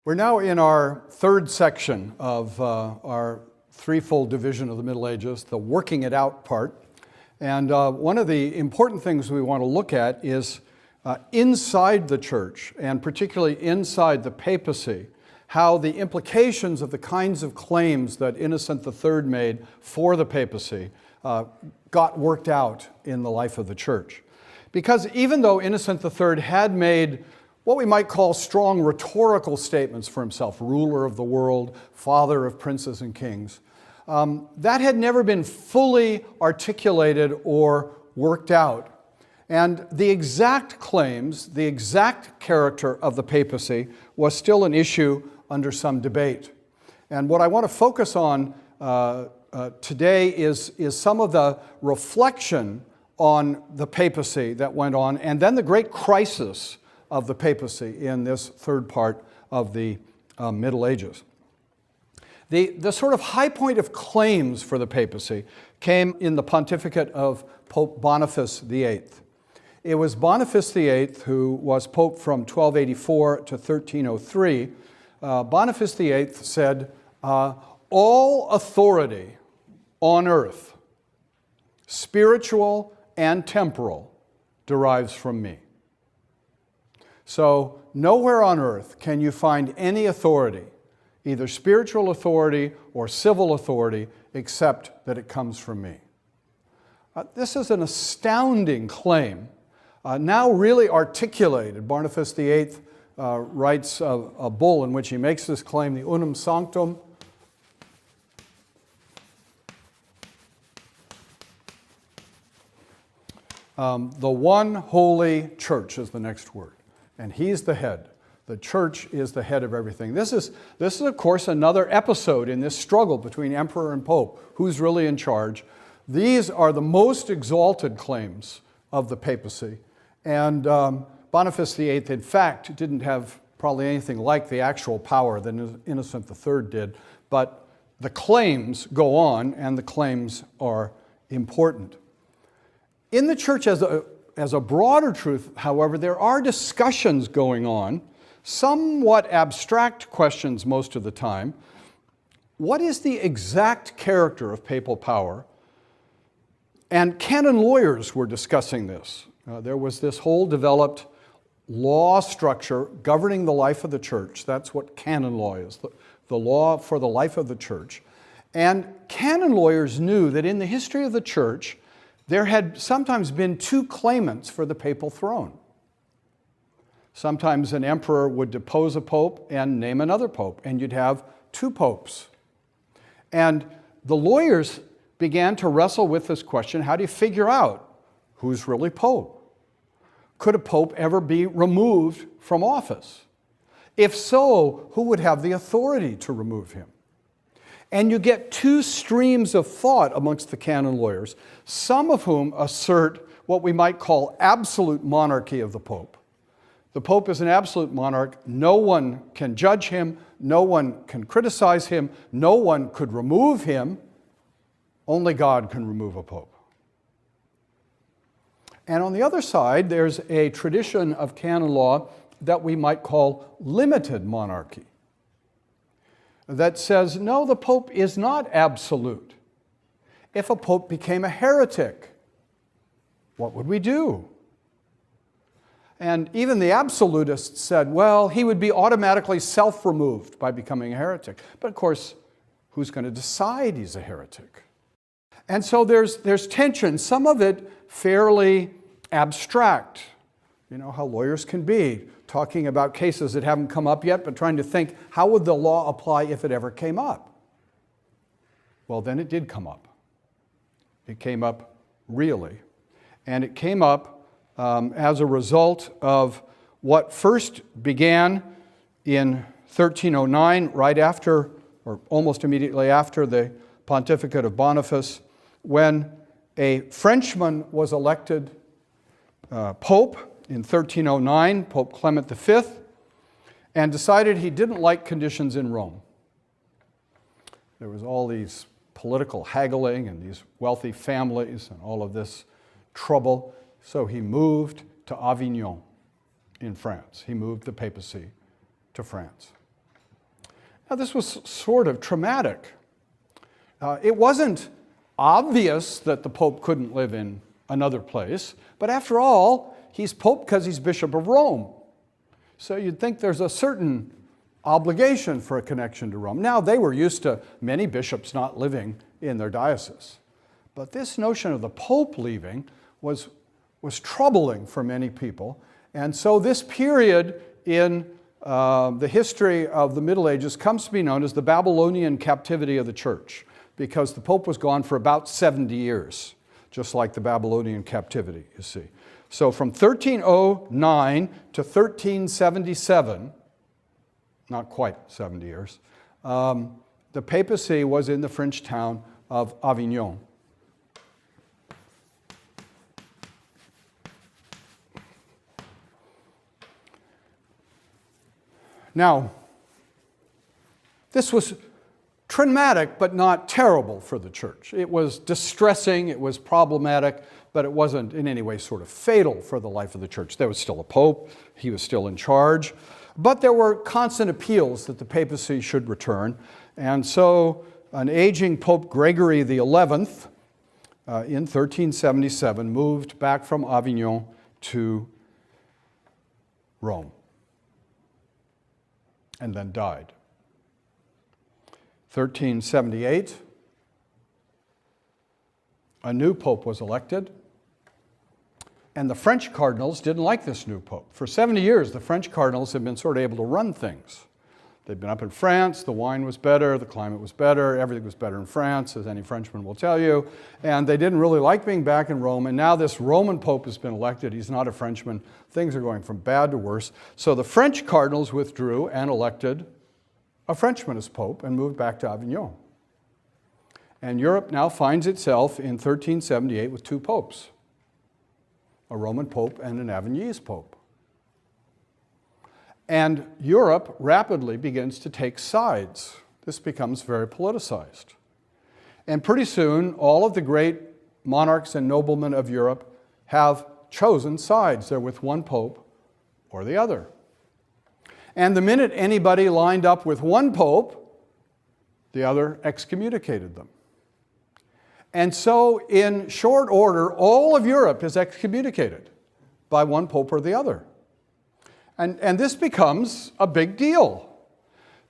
We're now in our third section of our threefold division of the Middle Ages, the working it out part. And one of the important things we want to look at is inside the church, and particularly inside the papacy, how the implications of the kinds of claims that Innocent III made for the papacy got worked out in the life of the church. Because even though Innocent III had made what we might call strong rhetorical statements for himself, ruler of the world, father of princes and kings, that had never been fully articulated or worked out. And the exact claims, the exact character of the papacy was still an issue under some debate. And what I want to focus on today is some of the reflection on the papacy that went on, and then the great crisis of the papacy in this third part of the Middle Ages. The sort of high point of claims for the papacy came in the pontificate of Pope Boniface VIII. It was Boniface VIII who was pope from 1284 to 1303. Boniface VIII said, all authority on earth, spiritual and temporal, derives from me. So nowhere on earth can you find any authority, either spiritual authority or civil authority, except that it comes from me. This is an astounding claim, now really articulated. Boniface VIII writes a bull in which he makes this claim, the Unum Sanctum. The one holy church is the next word. And he's the head. The church is the head of everything. This is, of course, another episode in this struggle between emperor and pope. Who's really in charge? These are the most exalted claims of the papacy. And Boniface VIII, in fact, didn't have probably anything like the actual power that Innocent III did. But the claims go on, and the claims are important. In the church as a broader truth, however, there are discussions going on, somewhat abstract questions most of the time. What is the exact character of papal power? And canon lawyers were discussing this. There was this whole developed law structure governing the life of the church. That's what canon law is, the law for the life of the church. And canon lawyers knew that in the history of the church, there had sometimes been two claimants for the papal throne. Sometimes an emperor would depose a pope and name another pope, and you'd have two popes. And the lawyers began to wrestle with this question: how do you figure out who's really pope? Could a pope ever be removed from office? If so, who would have the authority to remove him? And you get two streams of thought amongst the canon lawyers, some of whom assert what we might call absolute monarchy of the Pope. The Pope is an absolute monarch. No one can judge him. No one can criticize him. No one could remove him. Only God can remove a Pope. And on the other side, there's a tradition of canon law that we might call limited monarchy, that says, no, the Pope is not absolute. If a Pope became a heretic, what would we do? And even the absolutists said, well, he would be automatically self-removed by becoming a heretic. But of course, who's going to decide he's a heretic? And so there's tension, some of it fairly abstract. You know how lawyers can be, talking about cases that haven't come up yet, but trying to think, how would the law apply if it ever came up? Well, then it did come up. It came up really. And it came up as a result of what first began in 1309, right after, or almost immediately after the pontificate of Boniface, when a Frenchman was elected pope in 1309, Pope Clement V, and decided he didn't like conditions in Rome. There was all these political haggling and these wealthy families and all of this trouble, so he moved to Avignon in France. He moved the papacy to France. Now, this was sort of traumatic. It wasn't obvious that the Pope couldn't live in another place, but after all, he's Pope because he's Bishop of Rome. So you'd think there's a certain obligation for a connection to Rome. Now, they were used to many bishops not living in their diocese. But this notion of the Pope leaving was troubling for many people. And so this period in the history of the Middle Ages comes to be known as the Babylonian captivity of the Church, because the Pope was gone for about 70 years, just like the Babylonian captivity, you see. So from 1309 to 1377, not quite 70 years, the papacy was in the French town of Avignon. Now, this was traumatic but not terrible for the church. It was distressing, it was problematic, but it wasn't in any way sort of fatal for the life of the church. There was still a pope, he was still in charge, but there were constant appeals that the papacy should return. And so an aging Pope Gregory XI in 1377 moved back from Avignon to Rome and then died. 1378, a new pope was elected, and the French cardinals didn't like this new pope. For 70 years, the French cardinals had been sort of able to run things. They'd been up in France, the wine was better, the climate was better, everything was better in France, as any Frenchman will tell you, and they didn't really like being back in Rome, and now this Roman pope has been elected, he's not a Frenchman, things are going from bad to worse. So the French cardinals withdrew and elected a Frenchman as pope and moved back to Avignon. And Europe now finds itself in 1378 with two popes, a Roman pope and an Avignonese pope. And Europe rapidly begins to take sides. This becomes very politicized. And pretty soon, all of the great monarchs and noblemen of Europe have chosen sides. They're with one pope or the other. And the minute anybody lined up with one pope, the other excommunicated them. And so in short order, all of Europe is excommunicated by one pope or the other. And this becomes a big deal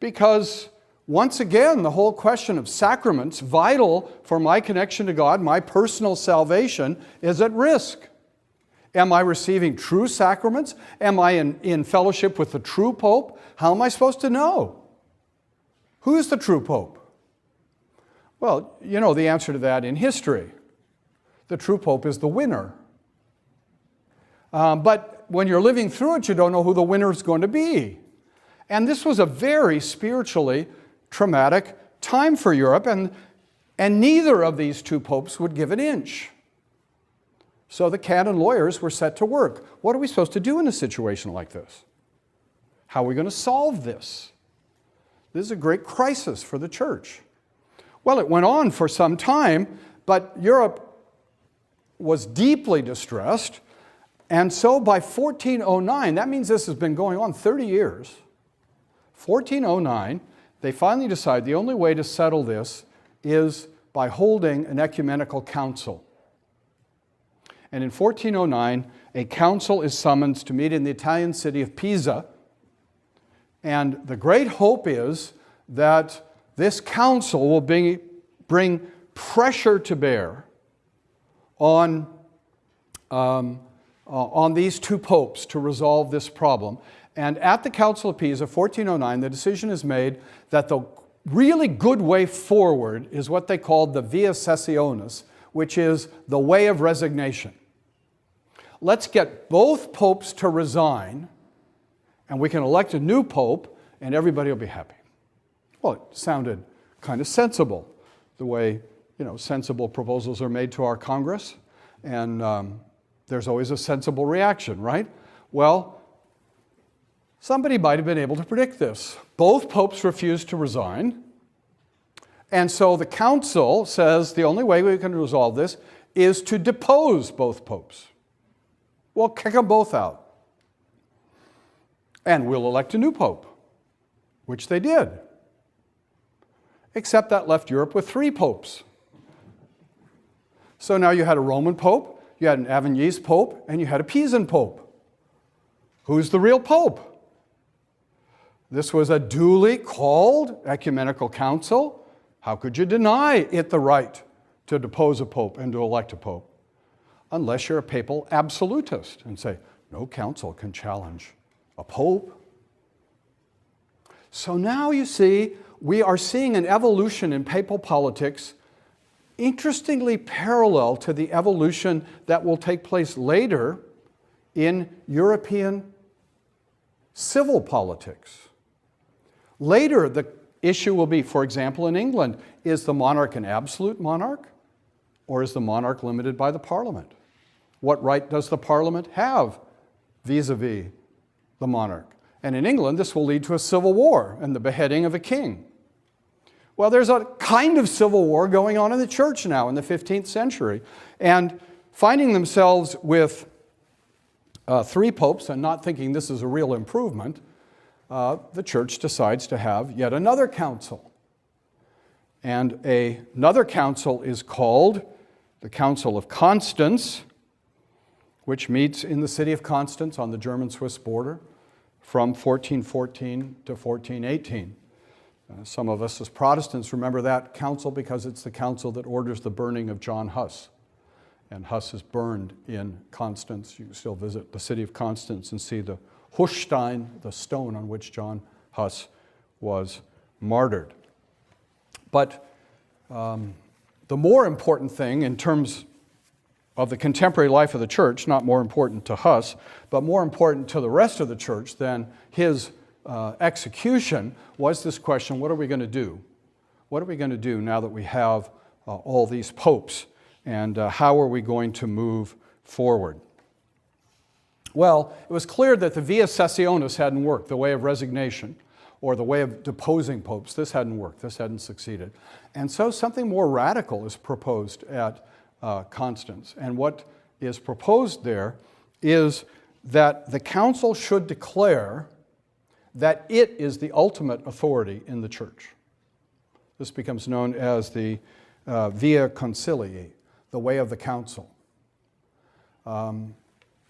because once again, the whole question of sacraments, vital for my connection to God, my personal salvation, is at risk. Am I receiving true sacraments? Am I in fellowship with the true pope? How am I supposed to know? Who is the true pope? Well, you know the answer to that in history. The true pope is the winner. But when you're living through it, you don't know who the winner is going to be. And this was a very spiritually traumatic time for Europe, and neither of these two popes would give an inch. So the canon lawyers were set to work. What are we supposed to do in a situation like this? How are we going to solve this? This is a great crisis for the church. Well, it went on for some time, but Europe was deeply distressed. And so by 1409, that means this has been going on 30 years. 1409, they finally decide the only way to settle this is by holding an ecumenical council. And in 1409, a council is summoned to meet in the Italian city of Pisa. And the great hope is that this council will bring pressure to bear on these two popes to resolve this problem. And at the Council of Pisa, 1409, the decision is made that the really good way forward is what they called the via cessionis, which is the way of resignation. Let's get both popes to resign, and we can elect a new pope, and everybody will be happy. Well, it sounded kind of sensible, the way sensible proposals are made to our Congress, and there's always a sensible reaction, right? Well, somebody might have been able to predict this. Both popes refused to resign, and so the council says the only way we can resolve this is to depose both popes. We'll kick them both out, and we'll elect a new pope, which they did. except that left Europe with 3 popes. So now you had a Roman pope, you had an Avignonese pope, and you had a Pisan pope. Who's the real pope? This was a duly called ecumenical council. How could you deny it the right to depose a pope and to elect a pope? Unless you're a papal absolutist and say, no council can challenge a pope. So now you see, we are seeing an evolution in papal politics interestingly parallel to the evolution that will take place later in European civil politics. Later, the issue will be, for example, in England, is the monarch an absolute monarch, or is the monarch limited by the Parliament? What right does the Parliament have vis-a-vis the monarch? And in England, this will lead to a civil war and the beheading of a king. Well, there's a kind of civil war going on in the church now in the 15th century. And finding themselves with 3 popes and not thinking this is a real improvement, the church decides to have yet another council. And another council is called the Council of Constance, which meets in the city of Constance on the German-Swiss border from 1414 to 1418. Some of us as Protestants remember that council because it's the council that orders the burning of John Huss. And Huss is burned in Constance. You can still visit the city of Constance and see the Hussstein, the stone on which John Huss was martyred. But the more important thing in terms of the contemporary life of the church, not more important to Huss, but more important to the rest of the church than his execution, was this question, what are we going to do? What are we going to do now that we have all these popes? And how are we going to move forward? Well, it was clear that the via sessionis hadn't worked, the way of resignation, or the way of deposing popes. This hadn't worked. This hadn't succeeded. And so something more radical is proposed at Constance. And what is proposed there is that the council should declare that it is the ultimate authority in the church. This becomes known as the via concilii, the way of the council.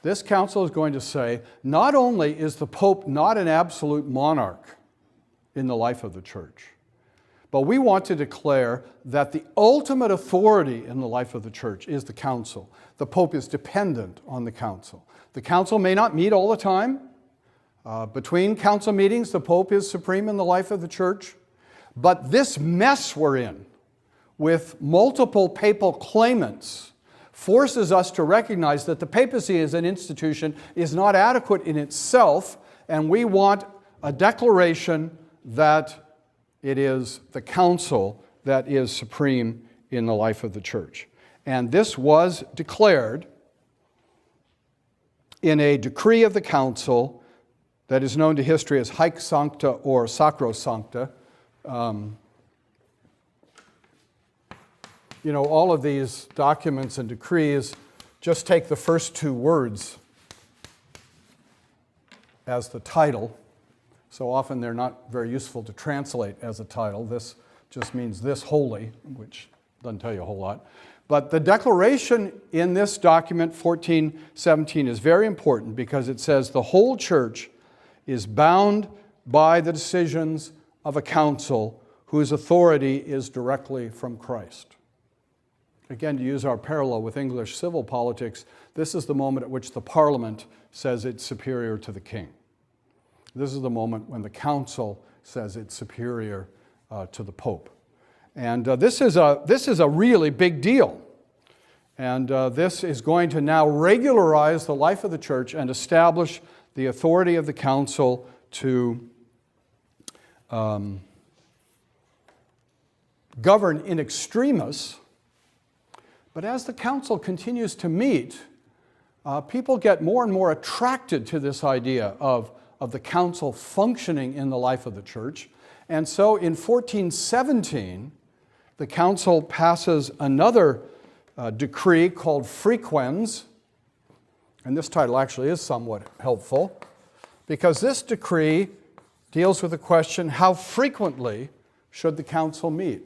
This council is going to say, not only is the Pope not an absolute monarch in the life of the church, but we want to declare that the ultimate authority in the life of the church is the council. The Pope is dependent on the council. The council may not meet all the time. Between council meetings, the Pope is supreme in the life of the church. But this mess we're in, with multiple papal claimants, forces us to recognize that the papacy as an institution is not adequate in itself, and we want a declaration that it is the council that is supreme in the life of the church. And this was declared in a decree of the council that is known to history as Haec Sancta or Sacro Sancta. You know, all of these documents and decrees just take the first 2 words as the title. So often they're not very useful to translate as a title. This just means this holy, which doesn't tell you a whole lot. But the declaration in this document, 1417, is very important because it says the whole church is bound by the decisions of a council whose authority is directly from Christ. Again, to use our parallel with English civil politics, this is the moment at which the Parliament says it's superior to the king. This is the moment when the council says it's superior to the Pope. And this is a really big deal. And this is going to now regularize the life of the church and establish the authority of the council to govern in extremis. But as the council continues to meet, people get more and more attracted to this idea of the council functioning in the life of the church. And so in 1417, the council passes another decree called Frequens, and this title actually is somewhat helpful, because this decree deals with the question, how frequently should the council meet.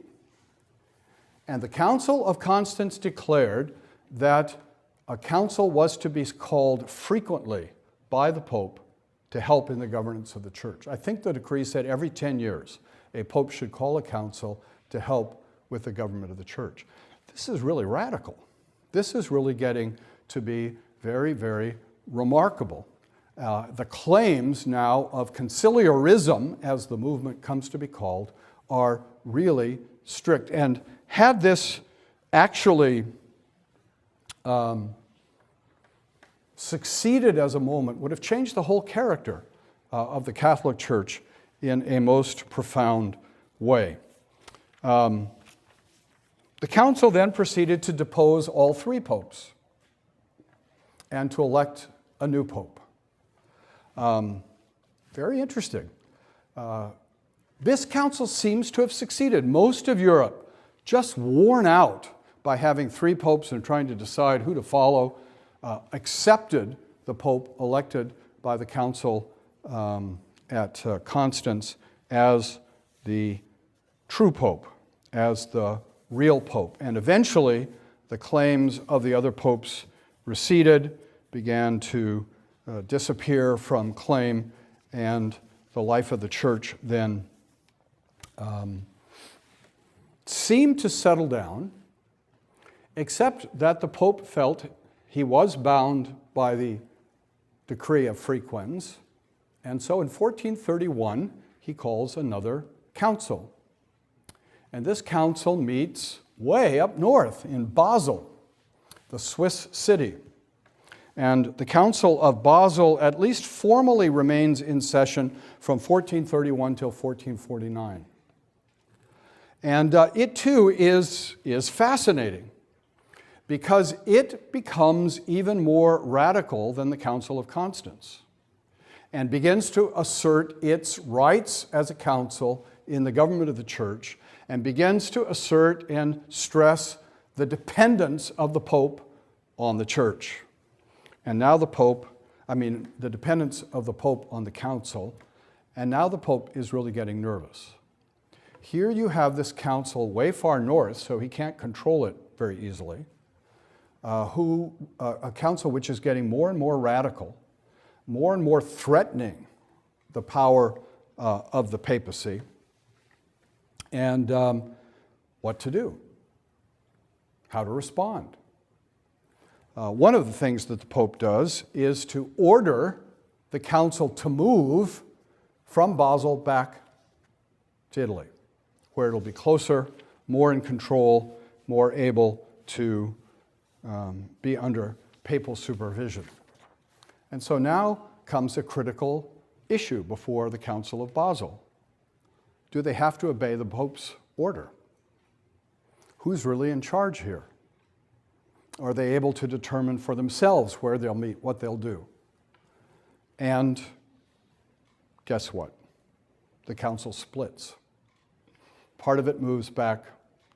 And the Council of Constance declared that a council was to be called frequently by the Pope to help in the governance of the church. I think the decree said every 10 years a pope should call a council to help with the government of the church. This is really radical. This is really getting to be very, very remarkable. The claims now of conciliarism, as the movement comes to be called, are really strict. And had this actually succeeded as a moment, would have changed the whole character of the Catholic Church in a most profound way. The council then proceeded to depose all three popes and to elect a new pope. Very interesting. This council seems to have succeeded. Most of Europe, just worn out by having three popes and trying to decide who to follow, accepted the pope elected by the council at Constance as the true pope, as the real pope. And eventually, the claims of the other popes receded, began to disappear from claim, and the life of the church then seemed to settle down, except that the Pope felt he was bound by the decree of frequens, and so in 1431 he calls another council. And this council meets way up north in Basel, the Swiss city. And the Council of Basel at least formally remains in session from 1431 till 1449. And it too is fascinating because it becomes even more radical than the Council of Constance and begins to assert its rights as a council in the government of the church and begins to assert and stress the dependence of the Pope on the church. And now the dependence of the Pope on the council, and now the Pope is really getting nervous. Here you have this council way far north, so he can't control it very easily, a council which is getting more and more radical, more and more threatening the power of the papacy, and what to do, how to respond. One of the things that the Pope does is to order the council to move from Basel back to Italy, where it'll be closer, more in control, more able to be under papal supervision. And so now comes a critical issue before the Council of Basel. Do they have to obey the Pope's order? Who's really in charge here? Are they able to determine for themselves where they'll meet, what they'll do? And guess what? The council splits. Part of it moves back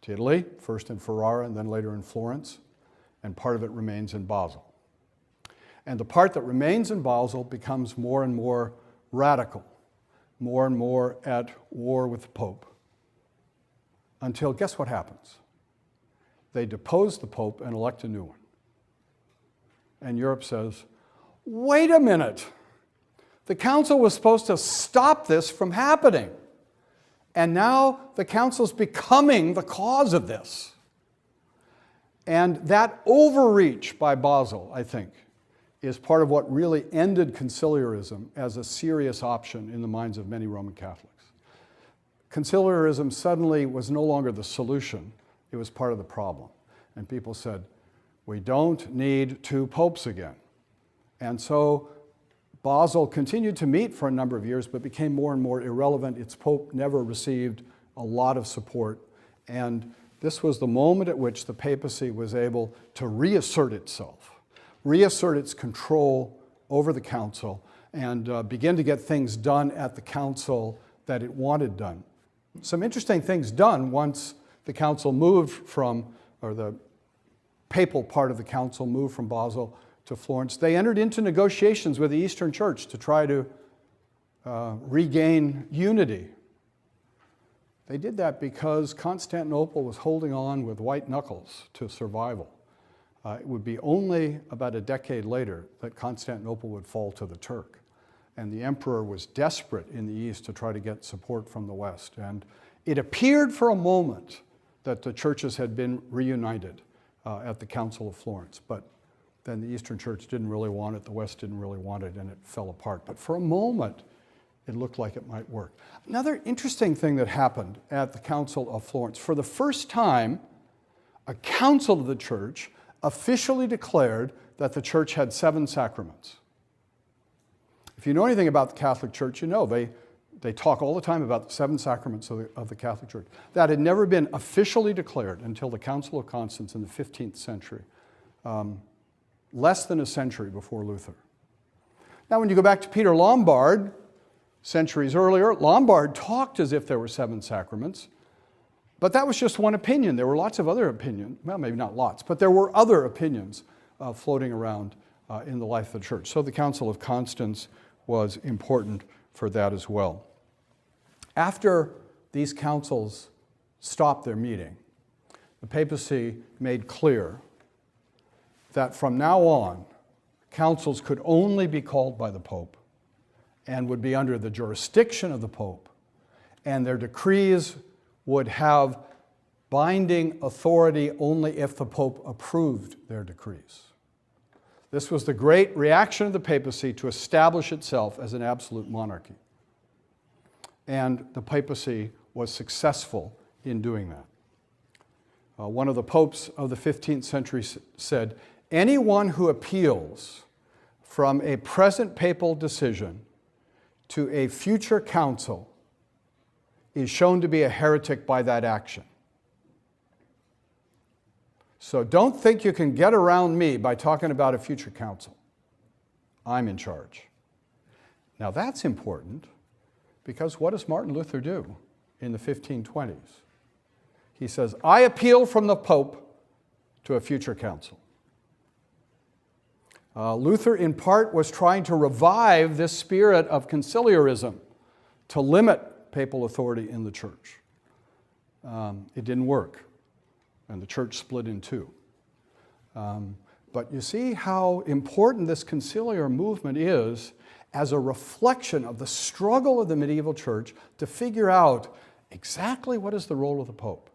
to Italy, first in Ferrara and then later in Florence, and part of it remains in Basel. And the part that remains in Basel becomes more and more radical, more and more at war with the Pope, until guess what happens? They depose the Pope and elect a new one. And Europe says, wait a minute, the council was supposed to stop this from happening. And now the council's becoming the cause of this. And that overreach by Basel, I think, is part of what really ended conciliarism as a serious option in the minds of many Roman Catholics. Conciliarism suddenly was no longer the solution. It was part of the problem. And people said, we don't need two popes again. And so Basel continued to meet for a number of years, but became more and more irrelevant. Its pope never received a lot of support. And this was the moment at which the papacy was able to reassert itself, reassert its control over the council, and begin to get things done at the council that it wanted done. Some interesting things done once the council moved from, or the papal part of the council moved from Basel to Florence. They entered into negotiations with the Eastern Church to try to regain unity. They did that because Constantinople was holding on with white knuckles to survival. It would be only about a decade later that Constantinople would fall to the Turk. And the emperor was desperate in the East to try to get support from the West. And it appeared for a moment that the churches had been reunited at the Council of Florence. But then the Eastern Church didn't really want it, the West didn't really want it, and it fell apart. But for a moment, it looked like it might work. Another interesting thing that happened at the Council of Florence, for the first time, a council of the church officially declared that the church had 7 sacraments. If you know anything about the Catholic Church, you know they talk all the time about the 7 sacraments of the Catholic Church. That had never been officially declared until the Council of Constance in the 15th century, less than a century before Luther. Now, when you go back to Peter Lombard, centuries earlier, Lombard talked as if there were 7 sacraments, but that was just one opinion. There were lots of other opinions, well, maybe not lots, but there were other opinions floating around in the life of the church. So the Council of Constance was important for that as well. After these councils stopped their meeting, the papacy made clear that from now on, councils could only be called by the Pope and would be under the jurisdiction of the Pope, and their decrees would have binding authority only if the Pope approved their decrees. This was the great reaction of the papacy to establish itself as an absolute monarchy. And the papacy was successful in doing that. One of the popes of the 15th century said, "Anyone who appeals from a present papal decision to a future council is shown to be a heretic by that action. So don't think you can get around me by talking about a future council. I'm in charge." Now that's important because what does Martin Luther do in the 1520s? He says, "I appeal from the Pope to a future council." Luther, in part, was trying to revive this spirit of conciliarism to limit papal authority in the church. It didn't work, and the church split in two. But you see how important this conciliar movement is as a reflection of the struggle of the medieval church to figure out exactly what is the role of the Pope.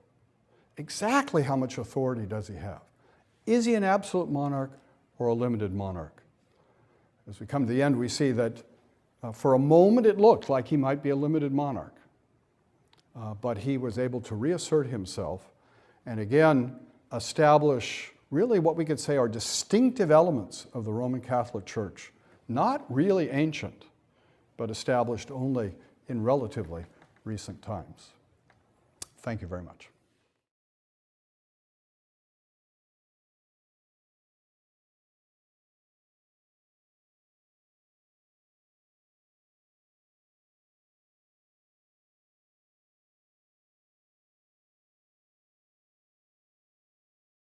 Exactly how much authority does he have? Is he an absolute monarch or a limited monarch? As we come to the end, we see that for a moment it looked like he might be a limited monarch. But he was able to reassert himself and again establish really what we could say are distinctive elements of the Roman Catholic Church, not really ancient, but established only in relatively recent times. Thank you very much.